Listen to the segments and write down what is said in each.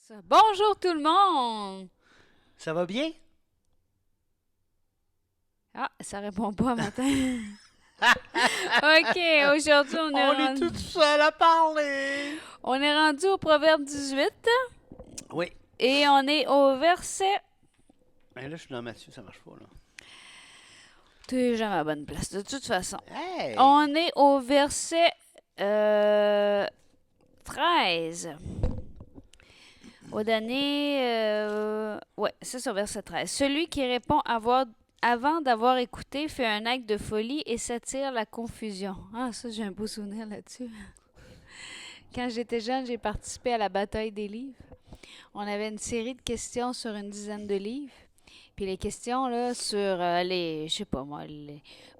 Ça. Bonjour tout le monde! Ça va bien? Ah, ça répond pas matin. OK, aujourd'hui On est tout seul à parler! on est rendu au proverbe 18 Oui. et on est au verset. Là, je suis dans Matthieu, ça marche pas, là. T'es jamais à la bonne place, de toute façon. Hey! On est au verset 13. Au dernier. Ouais, c'est sur verset 13. Celui qui répond avant d'avoir écouté fait un acte de folie et s'attire la confusion. Ah, ça, j'ai un beau souvenir là-dessus. Quand j'étais jeune, j'ai participé à la bataille des livres. On avait une série de questions sur une dizaine de livres. Puis les questions là sur je sais pas moi,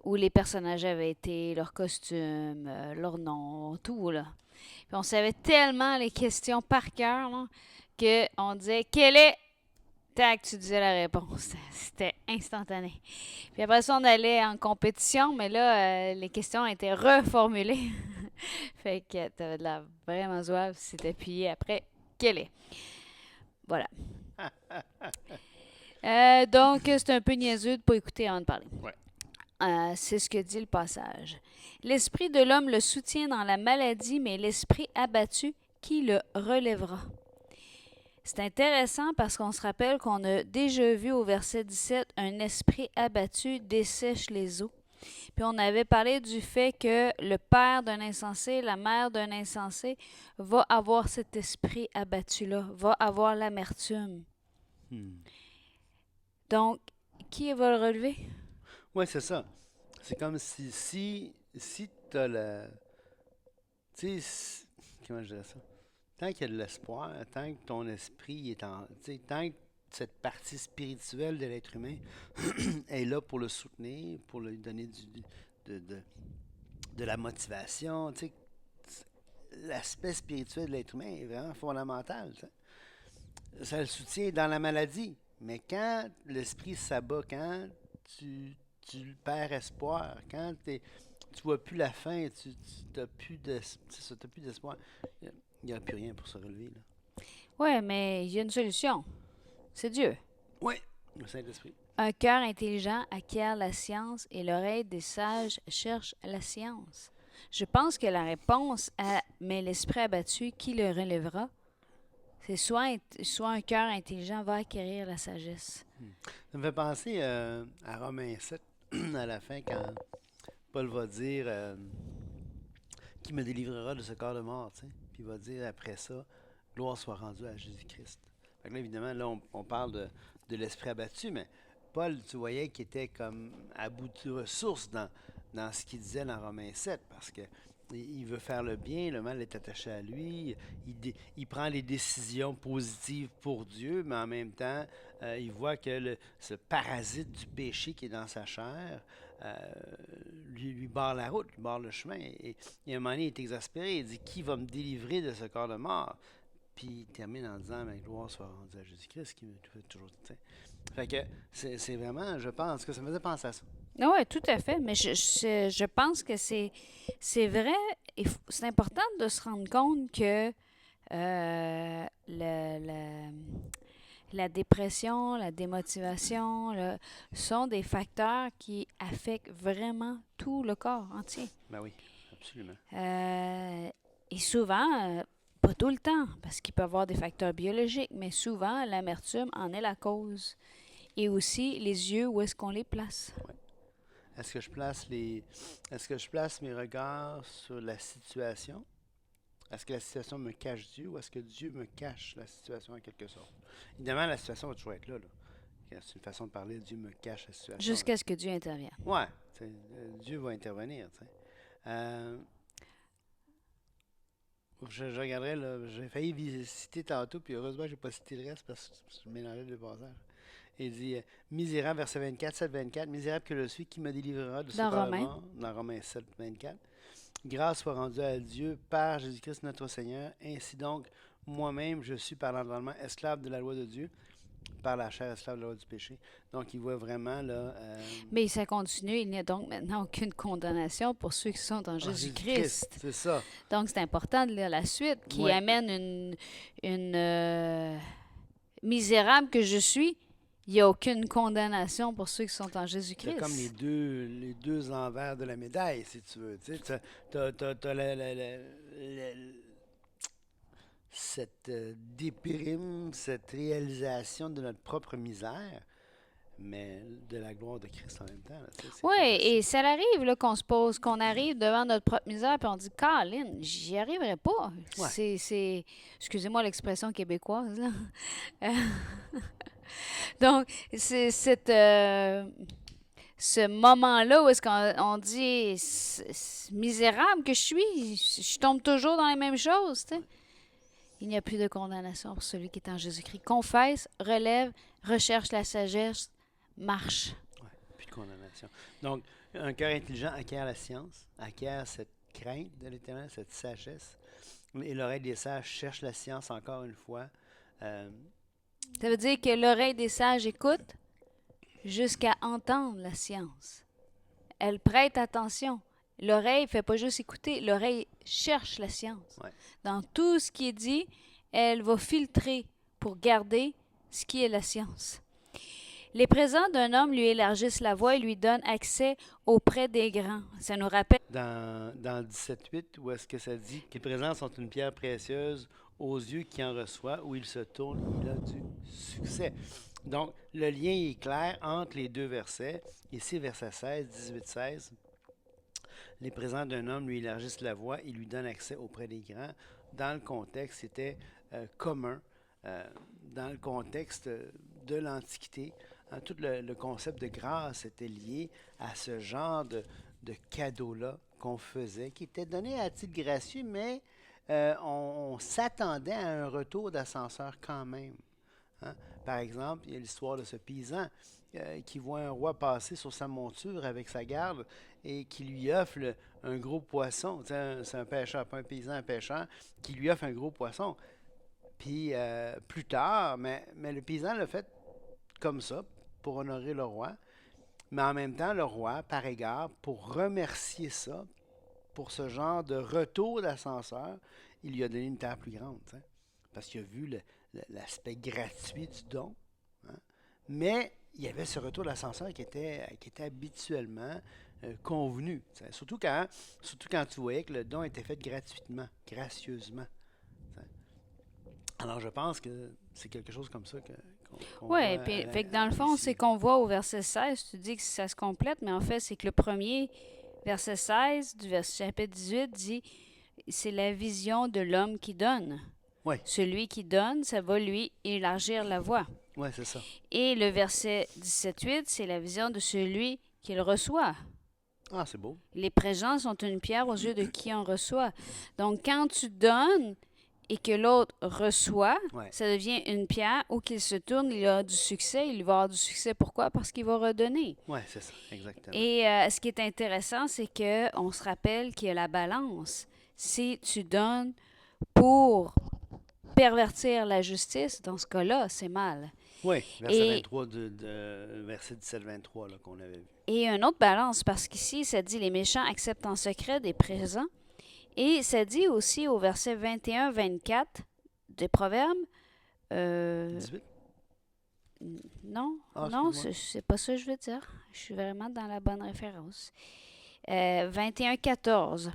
où les personnages avaient été, leurs costumes, leurs noms, tout là. Puis on savait tellement les questions par cœur là, que on disait quelle est tac, tu disais la réponse. C'était instantané. Puis après ça, on allait en compétition, mais là, les questions étaient reformulées. Fait que t'avais de la vraiment zouave si t'appuyais après quelle est. Voilà. Donc, c'est un peu niaiseux de pas écouter avant de parler. Ouais. C'est ce que dit le passage. L'esprit de l'homme le soutient dans la maladie, mais l'esprit abattu, qui le relèvera? C'est intéressant parce qu'on se rappelle qu'on a déjà vu au verset 17 un esprit abattu dessèche les eaux. Puis on avait parlé du fait que le père d'un insensé, la mère d'un insensé, va avoir cet esprit abattu-là, va avoir l'amertume. Hmm. Donc, qui va le relever? Ouais, c'est ça. C'est comme si t'as le. Tu sais, comment je dirais ça? Tant qu'il y a de l'espoir, tant que ton esprit est en. Tu sais, tant que cette partie spirituelle de l'être humain est là pour le soutenir, pour lui donner de, de, de la motivation, tu sais, l'aspect spirituel de l'être humain est vraiment fondamental. Tu sais. Ça le soutient dans la maladie. Mais quand l'esprit s'abat, quand tu perds espoir, quand tu vois plus la fin, tu n'as plus d'espoir, il n'y a plus rien pour se relever. Là. Ouais, mais il y a une solution. C'est Dieu. Oui, le Saint-Esprit. Un cœur intelligent acquiert la science et l'oreille des sages cherche la science. Je pense que la réponse à mais l'esprit abattu, qui le relèvera? C'est soit un cœur intelligent va acquérir la sagesse. Hmm. Ça me fait penser à Romains 7, à la fin, quand Paul va dire qui me délivrera de ce corps de mort, tu sais. Puis il va dire après ça, gloire soit rendue à Jésus-Christ. Fait que là, évidemment, là, on parle de l'esprit abattu, mais Paul, tu voyais qu'il était comme à bout de ressources dans ce qu'il disait dans Romains 7, parce que il veut faire le bien, le mal est attaché à lui, il prend les décisions positives pour Dieu, mais en même temps, il voit que ce parasite du péché qui est dans sa chair euh, lui barre la route, lui barre le chemin. Et à un moment donné, il est exaspéré, il dit, qui va me délivrer de ce corps de mort? Puis il termine en disant, mais gloire soit rendue à Jésus-Christ, qui me fait toujours. T'sais. Fait que c'est vraiment, je pense que ça me faisait penser à ça. Ah oui, tout à fait. Mais je pense que c'est vrai. C'est important de se rendre compte que la dépression, la démotivation sont des facteurs qui affectent vraiment tout le corps entier. Ben oui, absolument. Euh, et souvent, pas tout le temps, parce qu'il peut y avoir des facteurs biologiques, mais souvent, l'amertume en est la cause. Et aussi, les yeux, où est-ce qu'on les place? Ouais. Est-ce que je place les, est-ce que je place mes regards sur la situation? Est-ce que la situation me cache Dieu ou est-ce que Dieu me cache la situation en quelque sorte? Évidemment, la situation va toujours être là. C'est une façon de parler, Dieu me cache la situation. Là. Jusqu'à ce que Dieu intervienne. Ouais, Dieu va intervenir. Euh, je regarderai, là, j'ai failli citer tantôt, puis heureusement, j'ai pas cité le reste parce que je mélangeais le passages. Il dit Misérable, verset 24, 7, 24, Misérable que je suis, qui me délivrera de ce Dans corps de Romains. mort, dans Romains 7, 24. Grâce soit rendue à Dieu par Jésus-Christ notre Seigneur. Ainsi donc, moi-même, je suis par l'entendement esclave de la loi de Dieu, par la chair esclave de la loi du péché. Donc, il voit vraiment, là... Mais ça continue. Il n'y a donc maintenant aucune condamnation pour ceux qui sont en Jésus-Christ. C'est ça. Donc, c'est important de lire la suite qui amène une misérable que je suis. Il n'y a aucune condamnation pour ceux qui sont en Jésus-Christ. C'est comme les deux envers de la médaille, si tu veux. Tu sais, t'as cette déprime, cette réalisation de notre propre misère, mais de la gloire de Christ en même temps. Oui, et ça arrive là, qu'on arrive devant notre propre misère et on dit, Colin, j'y arriverai pas. Ouais. C'est, excusez-moi l'expression québécoise, là. Donc, c'est ce moment-là où est-ce qu'on dit misérable que je suis, je tombe toujours dans les mêmes choses, tu sais. Il n'y a plus de condamnation pour celui qui est en Jésus-Christ. Confesse, relève, recherche la sagesse, marche. Oui, plus de condamnation. Donc, un cœur intelligent acquiert la science, acquiert cette crainte de l'Éternel, cette sagesse. Et l'oreille des sages cherche la science encore une fois. Ça veut dire que l'oreille des sages écoute jusqu'à entendre la science. Elle prête attention. L'oreille ne fait pas juste écouter, l'oreille cherche la science. Ouais. Dans tout ce qui est dit, elle va filtrer pour garder ce qui est la science. Les présents d'un homme lui élargissent la voie et lui donnent accès auprès des grands. Ça nous rappelle... Dans 17.8, où est-ce que ça dit que les présents sont une pierre précieuse aux yeux qui en reçoit, où il se tourne, il a du succès. Donc, le lien est clair entre les deux versets. Ici, verset 16, 18-16. Les présents d'un homme lui élargissent la voie et lui donnent accès auprès des grands. Dans le contexte, c'était commun. Dans le contexte de l'Antiquité, tout le concept de grâce était lié à ce genre de cadeau-là qu'on faisait, qui était donné à titre gracieux, mais on s'attendait à un retour d'ascenseur quand même. Hein? Par exemple, il y a l'histoire de ce paysan qui voit un roi passer sur sa monture avec sa garde et qui lui offre un gros poisson. C'est un pêcheur, pas un paysan, un pêcheur, qui lui offre un gros poisson. Puis plus tard, mais le paysan l'a fait comme ça, pour honorer le roi. Mais en même temps, le roi, par égard, pour remercier ça, pour ce genre de retour d'ascenseur, il lui a donné une terre plus grande. T'sais, parce qu'il a vu l'aspect gratuit du don. Hein. Mais il y avait ce retour d'ascenseur qui était habituellement convenu. T'sais. Surtout quand tu voyais que le don était fait gratuitement, gracieusement. T'sais. Alors je pense que c'est quelque chose comme ça oui, puis fait que dans le fond, c'est qu'on voit au verset 16, tu dis que ça se complète, mais en fait, c'est que le premier verset 16 du chapitre 18 dit c'est la vision de l'homme qui donne. Oui. Celui qui donne, ça va lui élargir la voie. Oui, c'est ça. Et le verset 17-8, c'est la vision de celui qui le reçoit. Ah, c'est beau. Les présents sont une pierre aux yeux de qui en reçoit. Donc, quand tu donnes et que l'autre reçoit, ça devient une pierre où qu'il se tourne, il a du succès. Il va avoir du succès. Pourquoi? Parce qu'il va redonner. Oui, c'est ça, exactement. Et ce qui est intéressant, c'est qu'on se rappelle qu'il y a la balance. Si tu donnes pour pervertir la justice, dans ce cas-là, c'est mal. Oui, verset 23 verset 17-23 qu'on avait vu. Et une autre balance, parce qu'ici, ça dit les méchants acceptent en secret des présents. Et ça dit aussi au verset 21-24 des Proverbes. 18? Non, non, c'est pas ça que je veux dire. Je suis vraiment dans la bonne référence. 21-14.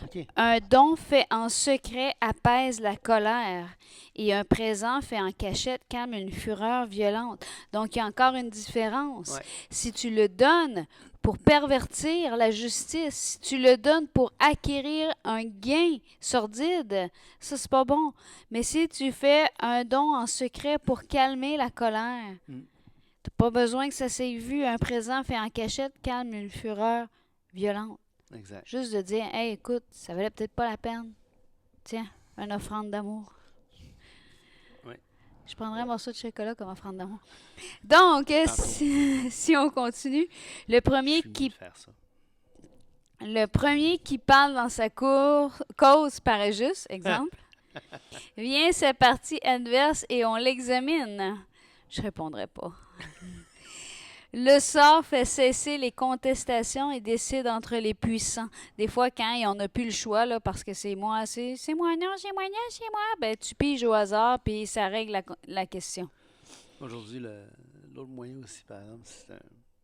Okay. Un don fait en secret apaise la colère et un présent fait en cachette calme une fureur violente. Donc, il y a encore une différence. Ouais. Si tu le donnes pour pervertir la justice, si tu le donnes pour acquérir un gain sordide, ça, c'est pas bon. Mais si tu fais un don en secret pour calmer la colère, t'as pas besoin que ça s'ait vu. Un présent fait en cachette calme une fureur violente. Exact. Juste de dire, hey, écoute, ça valait peut-être pas la peine. Tiens, une offrande d'amour. Oui. Je prendrais un morceau de chocolat comme offrande d'amour. Donc, si on continue, le premier qui parle dans sa cause paraît juste, exemple, vient sa partie adverse et on l'examine. Je répondrai pas. Le sort fait cesser les contestations et décide entre les puissants. Des fois, quand on n'a plus le choix, là, parce que c'est moi, c'est moi, non, c'est moi, ben tu piges au hasard, puis ça règle la question. Aujourd'hui, l'autre moyen aussi, par exemple, c'est un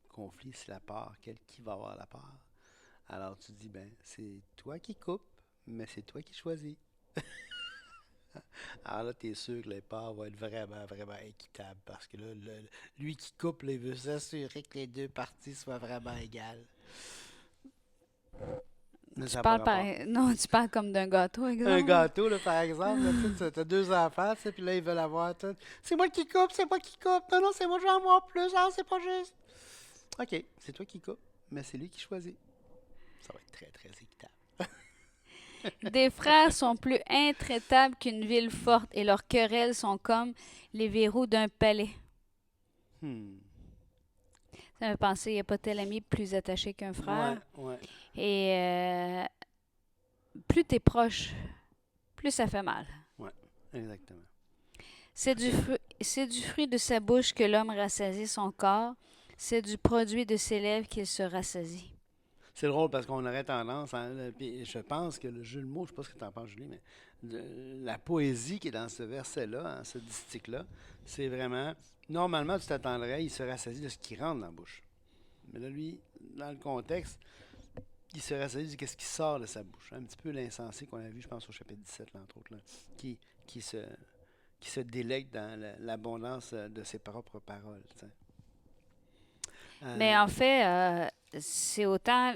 conflit, c'est la part. Qui va avoir la part? Alors tu dis, ben, c'est toi qui coupes, mais c'est toi qui choisis. Alors là, tu es sûr que les parts vont être vraiment, vraiment équitables parce que là, lui qui coupe, là, il veut s'assurer que les deux parties soient vraiment égales. Mais Tu ça n'a pas parles rapport. non, tu parles comme d'un gâteau, Un exemple. gâteau, là, par exemple, là, tu as deux enfants, tu sais, puis là, ils veulent avoir tout. C'est moi qui coupe, c'est moi qui coupe. Non, non, c'est moi, je vais en avoir plus. Ah, c'est pas juste. OK, c'est toi qui coupe, mais c'est lui qui choisit. Ça va être très, très équitable. Des frères sont plus intraitables qu'une ville forte et leurs querelles sont comme les verrous d'un palais. Hmm. Ça me fait penser, il n'y a pas tel ami plus attaché qu'un Ouais, frère. ouais, Et plus t'es proche, plus ça fait mal. ouais, exactement. C'est du fruit de sa bouche que l'homme rassasie son corps. C'est du produit de ses lèvres qu'il se rassasie. C'est drôle parce qu'on aurait tendance, hein, puis je pense que le jeu de mots, je ne sais pas ce que tu en penses, Julie, mais la poésie qui est dans ce verset-là, hein, ce distique-là, c'est vraiment, normalement, tu t'attendrais, il se rassasie de ce qui rentre dans la bouche. Mais là, lui, dans le contexte, il se rassasie de ce qui sort de sa bouche. Un petit peu l'insensé qu'on a vu, je pense, au chapitre 17, là, entre autres, là, qui, qui, se, qui se délecte dans l'abondance de ses propres paroles. Tu sais. Mais en fait, c'est autant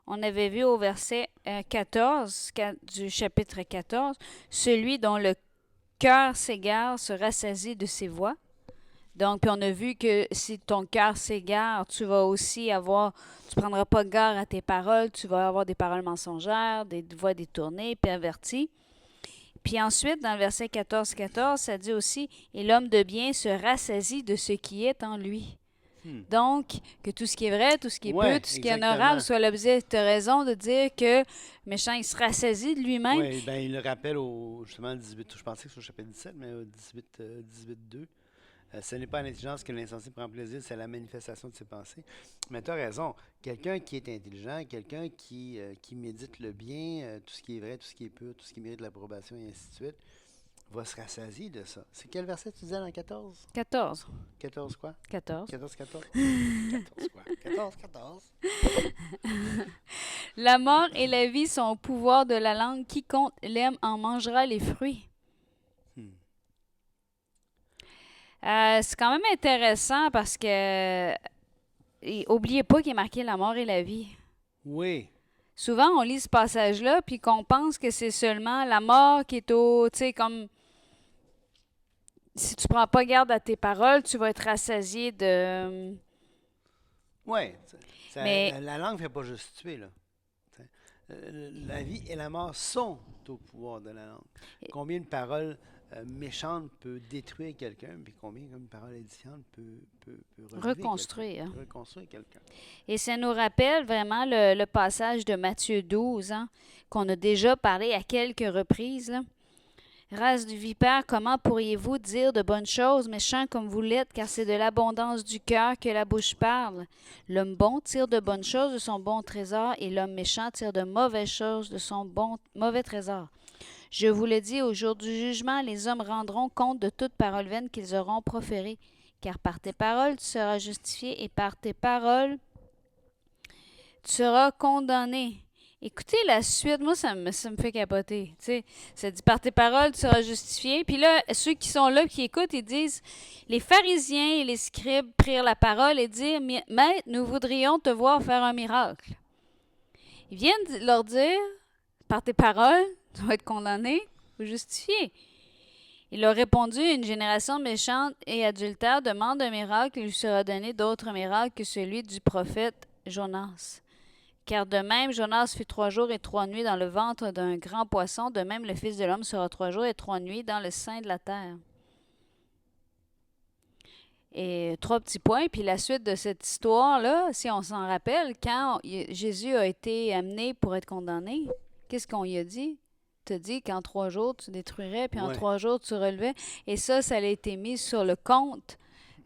on avait vu au verset 14 du chapitre 14, celui dont le cœur s'égare se rassasie de ses voix. Donc, puis on a vu que si ton cœur s'égare, tu vas aussi tu prendras pas garde à tes paroles, tu vas avoir des paroles mensongères, des voix détournées, perverties. Puis ensuite, dans le verset 14, ça dit aussi, et l'homme de bien se rassasie de ce qui est en lui. Hmm. Donc, que tout ce qui est vrai, tout ce qui est Ouais, pur, tout ce qui est exactement. honorable soit l'objet. Tu as raison de dire que le méchant, il se rassasie de lui-même. Oui, ben il le rappelle justement 18, je pensais que c'est au chapitre 17, mais au 18, 2. Ce n'est pas l'intelligence que l'insensé prend plaisir, c'est la manifestation de ses pensées. Mais tu as raison, quelqu'un qui est intelligent, quelqu'un qui médite le bien, tout ce qui est vrai, tout ce qui est pur, tout ce qui mérite l'approbation et ainsi de suite, va se rassasier de ça. C'est quel verset tu disais dans 14? 14. 14 quoi? 14. 14, 14? 14 quoi? 14, 14. La mort et la vie sont au pouvoir de la langue. Quiconque l'aime en mangera les fruits. Hmm. C'est quand même intéressant parce que oubliez pas qu'il est marqué la mort et la vie. Oui. Souvent, on lit ce passage-là puis qu'on pense que c'est seulement la mort qui est tu sais, comme si tu prends pas garde à tes paroles, tu vas être rassasié de. Oui. Mais La langue ne fait pas juste tuer, là. T'sais. La vie et la mort sont au pouvoir de la langue. Combien de paroles méchantes peut détruire quelqu'un, puis combien une parole édifiante peut reconstruire. reconstruire quelqu'un. Et ça nous rappelle vraiment le passage de Matthieu 12, hein, qu'on a déjà parlé à quelques reprises. Là. Race du vipère, comment pourriez-vous dire de bonnes choses, méchants comme vous l'êtes, car c'est de l'abondance du cœur que la bouche parle. L'homme bon tire de bonnes choses de son bon trésor, et l'homme méchant tire de mauvaises choses de son mauvais trésor. Je vous le dis, au jour du jugement, les hommes rendront compte de toute parole vaine qu'ils auront proférée. Car par tes paroles, tu seras justifié, et par tes paroles, tu seras condamné. Écoutez la suite, moi, ça me fait capoter. T'sais, ça dit, par tes paroles, tu seras justifié. Puis là, ceux qui sont là, qui écoutent, ils disent, les pharisiens et les scribes prirent la parole et dirent, Maître, nous voudrions te voir faire un miracle. Ils viennent leur dire, par tes paroles, tu vas être condamné ou justifié. Il leur répondu, une génération méchante et adultère demande un miracle, il lui sera donné d'autres miracles que celui du prophète Jonas. Car de même, Jonas fut 3 jours et 3 nuits dans le ventre d'un grand poisson, de même le Fils de l'homme sera 3 jours et 3 nuits dans le sein de la terre. Et 3 petits points, puis la suite de cette histoire-là, si on s'en rappelle, quand Jésus a été amené pour être condamné, qu'est-ce qu'on lui a dit? te dit qu'en 3 jours, tu détruirais, puis en Ouais. 3 jours, tu relevais. Et ça a été mis sur le compte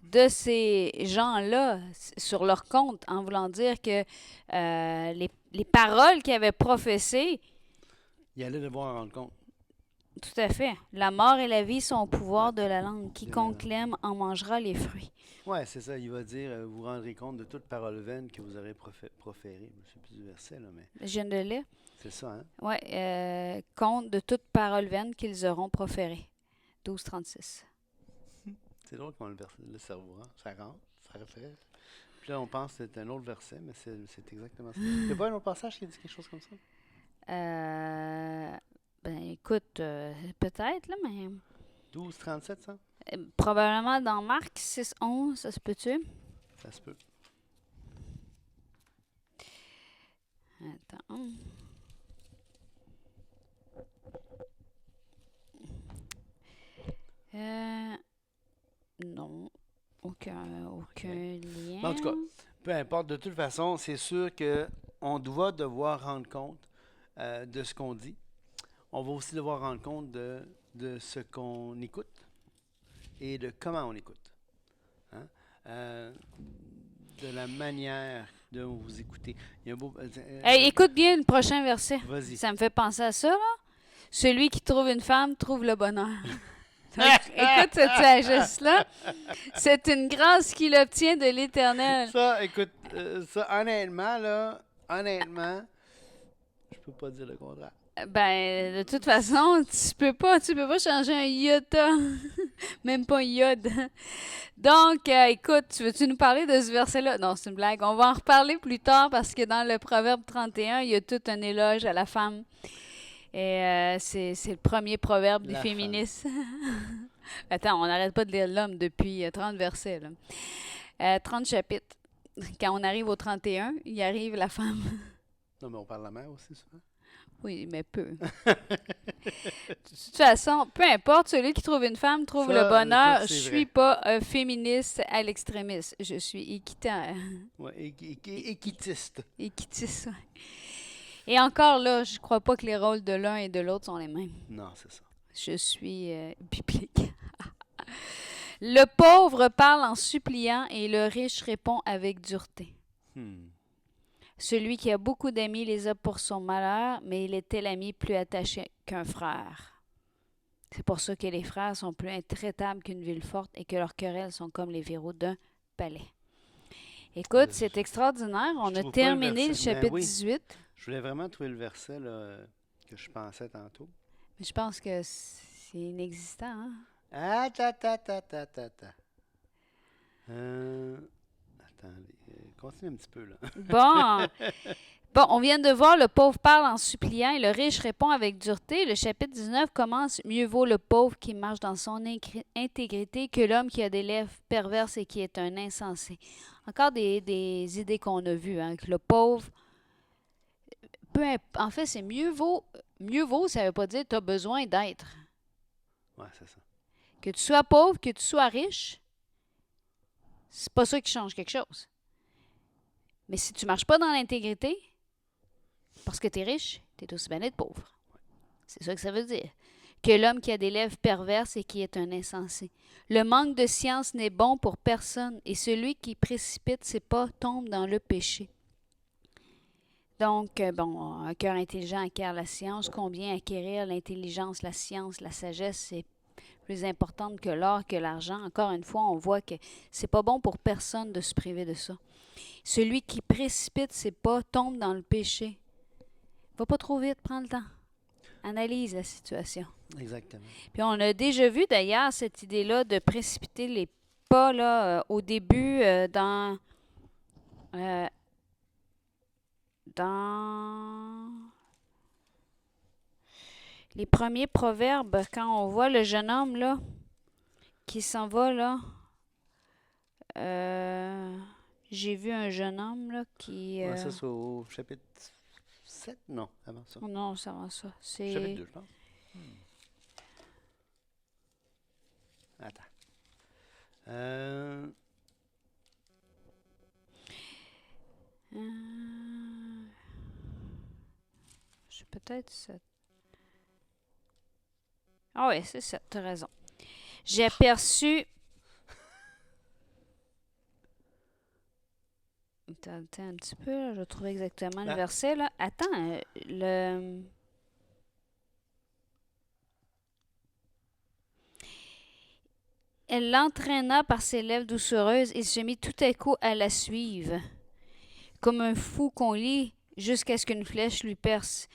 de ces gens-là, sur leur compte, en voulant dire que les paroles qu'ils avaient professées, Il allait devoir en rendre compte tout à fait, la mort et la vie sont au pouvoir ouais, de la langue. de la Quiconque langue. l'aime en mangera les fruits. Ouais, c'est ça. Il va dire vous vous rendrez compte de toute parole vaine que vous aurez proférée. Je sais plus du verset, là, mais Je viens de le lire. c'est ça, hein? Oui, compte de toute parole vaine qu'ils auront proférée. 12,36. C'est drôle comment le cerveau, hein? Ça rentre, ça refait. Puis là, on pense que c'est un autre verset, mais c'est exactement ça. Il n'y a pas un autre passage qui dit quelque chose comme ça? Ben écoute, peut-être, là, mais 12, 37, ça? probablement dans Marc 6,11, ça se peut-tu? Ça se peut. Attends. Non, aucun OK. lien. Mais en tout cas, peu importe, de toute façon, c'est sûr qu'on doit devoir rendre compte de ce qu'on dit. On va aussi devoir rendre compte de ce qu'on écoute et de comment on écoute. Hein? Euh, de la manière dont vous écoutez. Il y a un beau. Hey, écoute bien le prochain verset. Vas-y. Ça me fait penser à ça, là. Celui qui trouve une femme trouve le bonheur. Écoute cette sagesse-là. C'est une grâce qu'il obtient de l'Éternel. Ça, écoute, ça, honnêtement, là, je peux pas dire le contraire. Ben, de toute façon, tu peux pas changer un iota. Même pas un iode. Donc, écoute, tu veux-tu nous parler de ce verset-là? Non, c'est une blague. On va en reparler plus tard parce que dans le Proverbe 31, il y a tout un éloge à la femme. Et c'est le premier proverbe des La femme. féministes. Attends, on n'arrête pas de lire l'homme depuis 30 versets, là. 30 chapitres. Quand on arrive au 31, il arrive la femme. Non, mais on parle de la mère aussi, souvent. Oui, mais peu. De toute façon, peu importe, celui qui trouve une femme trouve le Ça, bonheur. écoute, Je c'est suis vrai. pas un féministe à l'extrémiste. Je suis Ouais, équitiste. équitiste. Ouais. Et encore là, je crois pas que les rôles de l'un et de l'autre sont les mêmes. Non, c'est ça. Je suis biblique. Le pauvre parle en suppliant et le riche répond avec dureté. Hmm. Celui qui a beaucoup d'amis les a pour son malheur, mais il était l'ami plus attaché qu'un frère. C'est pour ça que les frères sont plus intraitables qu'une ville forte et que leurs querelles sont comme les verrous d'un palais. Écoute, c'est extraordinaire. On Je a trouve pas le terminé le verset. Ben chapitre oui, 18, je voulais vraiment trouver le verset là, que je pensais tantôt. mais je pense que c'est inexistant. Hein? Attends. Attendez, continue un petit peu là. Bon, on vient de voir le pauvre parle en suppliant et le riche répond avec dureté. Le chapitre 19 commence: Mieux vaut le pauvre qui marche dans son intégrité que l'homme qui a des lèvres perverses et qui est un insensé. Encore des idées qu'on a vues, hein, que le pauvre, en fait, c'est mieux vaut, ça veut pas dire que tu as besoin d'être. Ouais, c'est ça. Que tu sois pauvre, que tu sois riche, c'est pas ça qui change quelque chose. Mais si tu marches pas dans l'intégrité, parce que tu es riche, tu es aussi bien d'être pauvre. C'est ça que ça veut dire. Que l'homme qui a des lèvres perverses et qui est un insensé. Le manque de science n'est bon pour personne, et celui qui précipite ses pas tombe dans le péché. Donc, un cœur intelligent acquiert la science. Combien acquérir l'intelligence, la science, la sagesse, c'est plus importante que l'or, que l'argent. Encore une fois, on voit que c'est pas bon pour personne de se priver de ça. Celui qui précipite ses pas tombe dans le péché. Va pas trop vite, prends le temps. Analyse la situation. Exactement. Puis on a déjà vu d'ailleurs cette idée-là de précipiter les pas là, au début euh, dans les premiers proverbes, quand on voit le jeune homme là qui s'en va là. J'ai vu un jeune homme là qui. Ouais, ça, c'est au chapitre 7? Non, avant ça. Oh non, ça va ça. Chapitre C'est. 2, je pense. Attends. Euh, C'est peut-être ça. Ah oui, c'est ça, tu as raison. J'ai aperçu. Attends un petit peu, là, je vais trouver exactement le Ben, verset. Là. Attends, le. Elle l'entraîna par ses lèvres doucereuses et se mit tout à coup à la suivre, comme un fou qu'on lit jusqu'à ce qu'une flèche lui perce.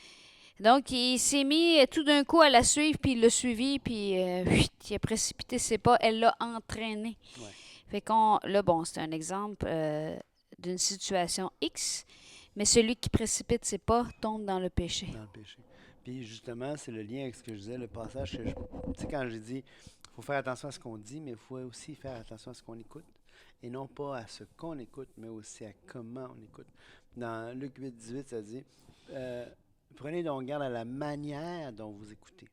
Donc, il s'est mis tout d'un coup à la suivre, puis il l'a suivi, puis il a précipité ses pas. Elle l'a entraîné. ouais, Fait qu'on, là, bon, c'est un exemple d'une situation X, mais celui qui précipite ses pas tombe dans le péché. dans le péché. Puis justement, c'est le lien avec ce que je disais, le passage que tu sais, quand j'ai dit, il faut faire attention à ce qu'on dit, mais il faut aussi faire attention à ce qu'on écoute. Et non pas à ce qu'on écoute, mais aussi à comment on écoute. Dans Luc 8, 18, ça dit, euh, prenez donc garde à la manière dont vous écoutez.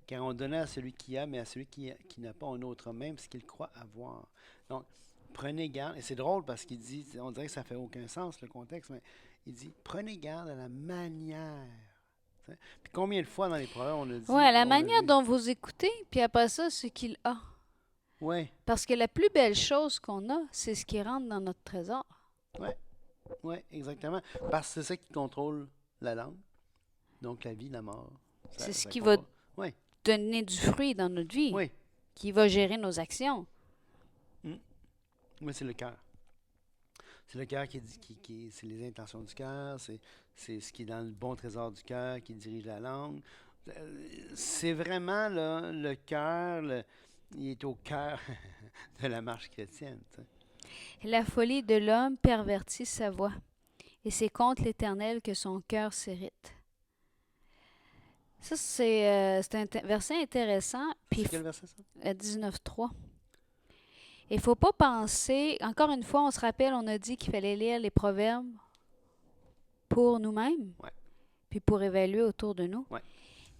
Car on donnait à celui qui a, mais à celui qui n'a pas, un autre même ce qu'il croit avoir. Donc, prenez garde. Et c'est drôle parce qu'il dit, on dirait que ça fait aucun sens le contexte, mais il dit, prenez garde à la manière. Tu sais. Puis combien de fois dans les proverbes on a dit, Ouais, la on a manière vu, dont vous écoutez, puis après ça, ce qu'il a. ouais, Parce que la plus belle chose qu'on a, c'est ce qui rentre dans notre trésor. ouais, ouais, exactement. Parce que c'est ça qui contrôle la langue, donc la vie, la mort. C'est ce Ça qui va contrôle. Oui, donner du fruit dans notre vie, oui, qui va gérer nos actions. oui, c'est le cœur. C'est le cœur qui dit, c'est les intentions du cœur, c'est ce qui est dans le bon trésor du cœur qui dirige la langue. C'est vraiment là, le cœur, il est au cœur de la marche chrétienne. Tu sais. La folie de l'homme pervertit sa voix, et c'est contre l'Éternel que son cœur s'irrite. Ça, c'est un verset intéressant. Puis C'est quel verset ça? 19.3. Il ne faut pas penser, encore une fois, on se rappelle, on a dit qu'il fallait lire les proverbes pour nous-mêmes, Ouais, puis pour évaluer autour de nous. ouais.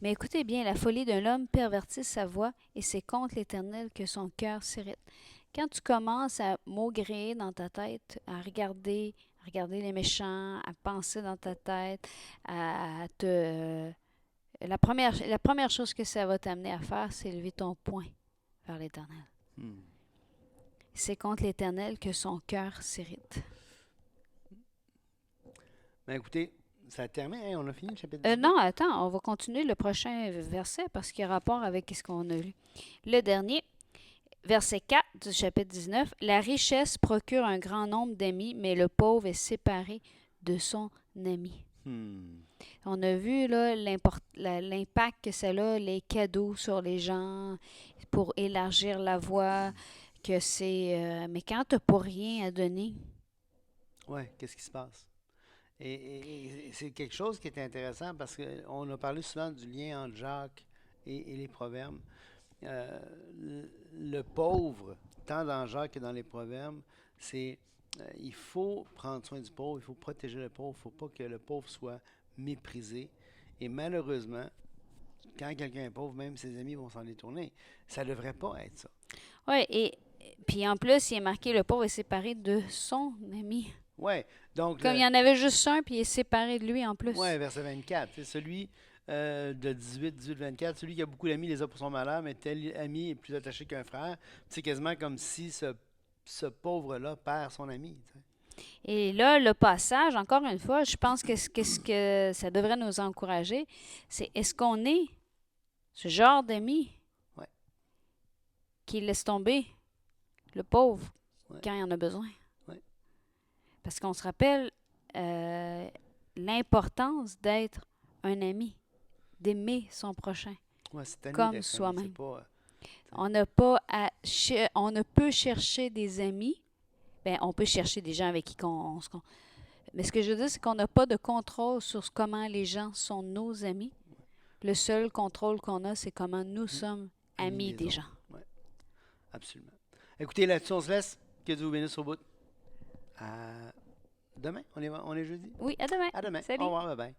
Mais écoutez bien, la folie de l'homme pervertit sa voix, et c'est contre l'Éternel que son cœur s'irrite. Quand tu commences à maugréer dans ta tête, à regarder les méchants, à penser dans ta tête, à te... la première chose que ça va t'amener à faire, c'est lever ton poing vers l'Éternel. Hmm. C'est contre l'Éternel que son cœur s'irrite. Ben écoutez, ça termine, hein, on a fini le chapitre 18. Non, attends, on va continuer le prochain verset parce qu'il y a rapport avec ce qu'on a lu. Le dernier, verset 4 du chapitre 19. La richesse procure un grand nombre d'amis, mais le pauvre est séparé de son ami. Hmm. On a vu là, l'impact que ça a, les cadeaux sur les gens pour élargir la voie, que c'est... mais quand tu n'as pas rien à donner, Ouais, qu'est-ce qui se passe? Et c'est quelque chose qui est intéressant parce qu'on a parlé souvent du lien entre Jacques et les proverbes. Euh, le pauvre, tant dans Jacques que dans les proverbes, c'est il faut prendre soin du pauvre, il faut protéger le pauvre, il ne faut pas que le pauvre soit méprisé. Et malheureusement, quand quelqu'un est pauvre, même ses amis vont s'en détourner. Ça ne devrait pas être ça. oui, et puis en plus, il est marqué le pauvre est séparé de son ami. Ouais, donc, Comme il y en avait juste un, puis il est séparé de lui en plus. ouais, verset 24. C'est celui de 18-24. Celui qui a beaucoup d'amis les a pour son malheur, mais tel ami est plus attaché qu'un frère. C'est quasiment comme si ce pauvre-là perd son ami. Tu sais. Et là, le passage, encore une fois, je pense que ce que ça devrait nous encourager, c'est est-ce qu'on est ce genre d'ami Ouais, qui laisse tomber le pauvre ouais, quand il en a besoin? ouais. Parce qu'on se rappelle l'importance d'être un ami, d'aimer son prochain Ouais, c'est à nous comme d'être ami. C'est soi-même. pas. On n'a pas à on ne peut chercher des amis. Ben, on peut chercher des gens avec qui mais ce que je veux dire, c'est qu'on n'a pas de contrôle sur comment les gens sont nos amis. Le seul contrôle qu'on a, c'est comment nous sommes amis Amis des des autres. gens. Ouais, absolument. Écoutez, là-dessus, on se laisse. Que Dieu vous bénisse au bout. À demain. On est jeudi. Oui, à demain. À demain. Au Salut. revoir. Bye bye.